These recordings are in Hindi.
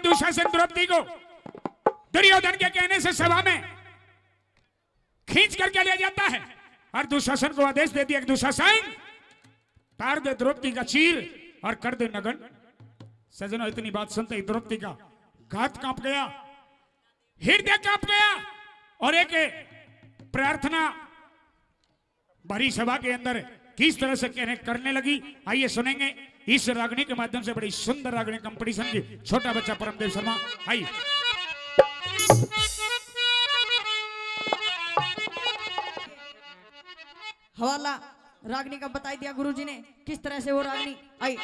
दुशासन द्रौपदी को दुर्योधन के कहने से सभा में खींच करके ले जाता है और दुशासन को आदेश दे दिया कि दुशासन तार दे द्रौपदी का चीर और कर दे नगन। सजनों, इतनी बात सुनते ही द्रौपदी का घात कांप गया, हृदय कांप गया और एक प्रार्थना भरी सभा के अंदर किस तरह से करने लगी, आइए सुनेंगे इस रागनी के माध्यम से। बड़ी सुंदर रागनी कंपटीशन की, छोटा बच्चा परमदेव शर्मा, आइए। हवाला रागनी का बताई दिया गुरुजी ने, किस तरह से वो रागनी आई।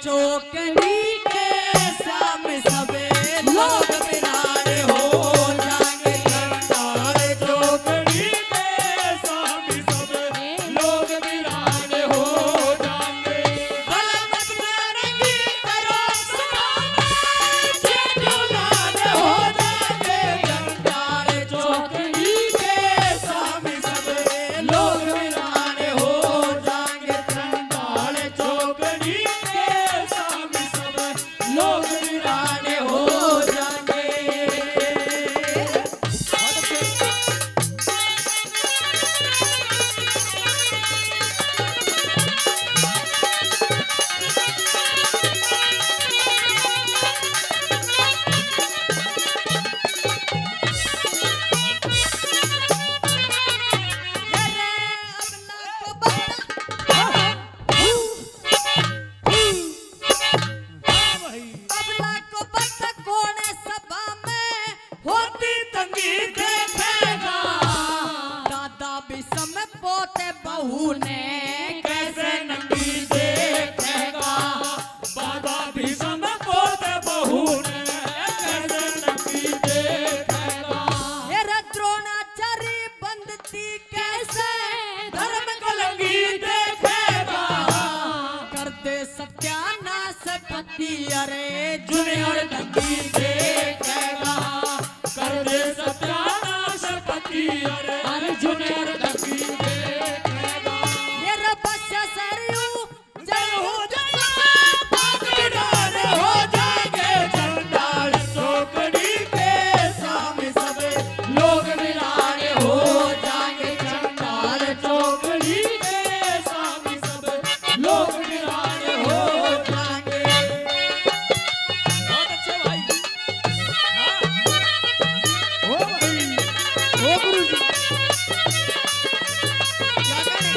चौकड़ी के सामने सबे लोग बिराने हो जाएंगे। चंडाल चौकड़ी के सामने सबे लोग बिराने हो जाएंगे। बलवत नारंगी करो सामने चंडाल हो जाएंगे। चंडाल चौकड़ी के सामने सबे लोग बिराने हो जाएंगे। चंडाल चौकड़ी लोग वीराने हो जाएंगे। बहू ने कैसे नंगी देखेगा, बाबा भी समय पोते बहू ने कैसे नंगी देखेगा। मेरा द्रोणाचार्य बंदती कैसे धर्म कलंगी देखेगा, कर दे सत्यानाश पति अरे जूनियर नंगी देखेगा, कर दे सत्यानाश पति अरे जूनियर नंगी देखेगा। मेरा बच्चा सरयू जय हो वीराने हो जाएंगे। चंडाल चौकड़ी के सामने सबे लोग वीराने हो जाएंगे। चंडाल चौकड़ी के सामने सबे लोग वीराने हो जाएंगे। बहुत अच्छे भाई, हाँ। ओ भाई, ओ गुरुजी, क्या करें?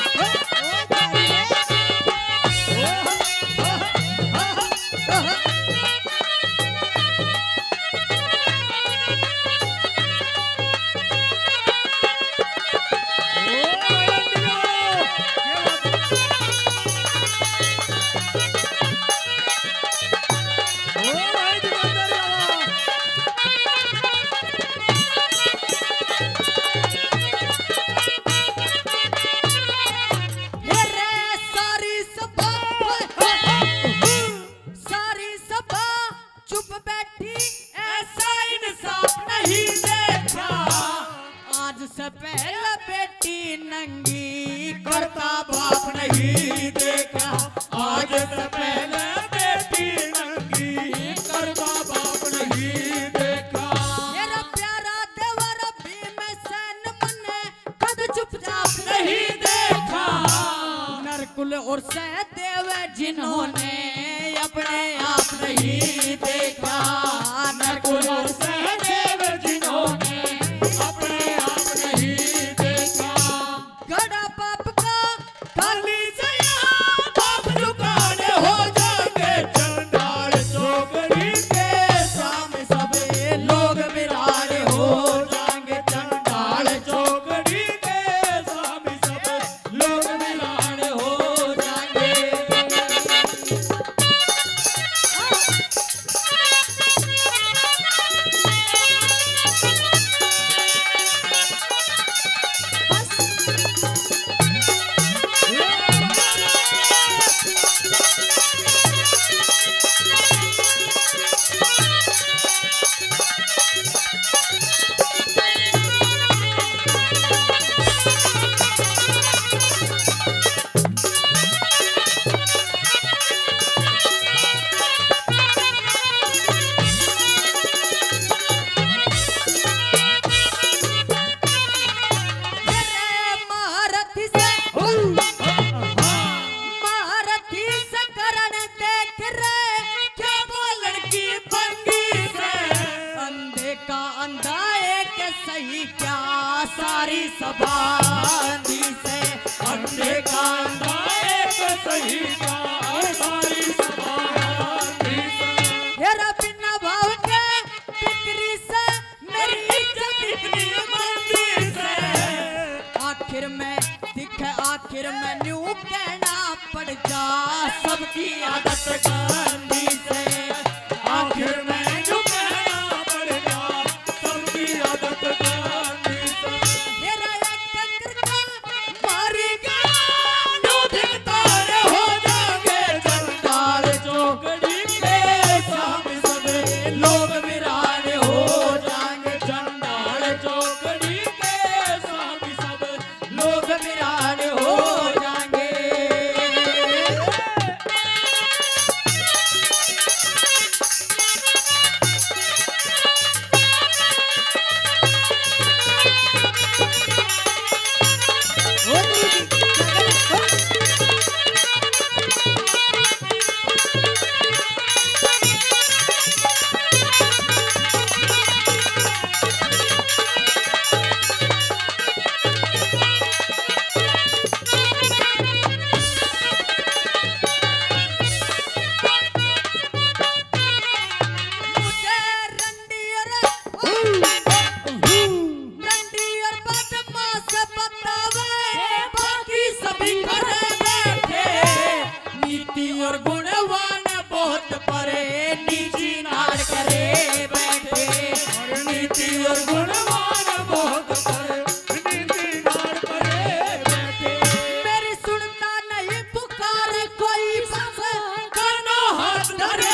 से पहले बेटी नंगी करता बाप नहीं देखा, आज से पहले बेटी नंगी करता बाप नहीं देखा। मेरा प्यारा देवर भीमसेन मने कद चुपचाप नहीं देखा, नरकुल और सहदेव जिन्होंने अपने आप नहीं देखा। नरकुल और सहदेव जिन्होंने अपने आप नहीं देखा। गड़ा पाप का खाली से यहाँ बाप दुकाने हो जाएंगे। सही क्या सारी सभा दी से अंडे का अंडा एक सही का सारी समाधि से हेरा बिना भाव के बिक्री से मेरी इज्जत इतनी मंदी से आखिर में दिखे आखिर में न्यू कहना पड़ जा सबकी आदत गांधी से आखिर में जो कहना पड़ेगा सबकी आदत गांधी से मेरा एक टक्कर का मारेगा जो दिखतार हो जाएंगे चंडाल चौकड़ी के सामने सब लोग वीरान हो जाएंगे चंडाल चौकड़ी के सामने सब लोग वीरान हो जाएंगे ओ गुरु जी मुझे रंडी और बदमाश बतावे बाकी सभी करे बैठे नीति और गुणवान बहुत परे नीति नाड़ करे बैठे नीति और गुणवान बहुत परे नीति नाड़ करे बैठे मेरी सुनता नहीं पुकार कोई बस करना हाथ धरे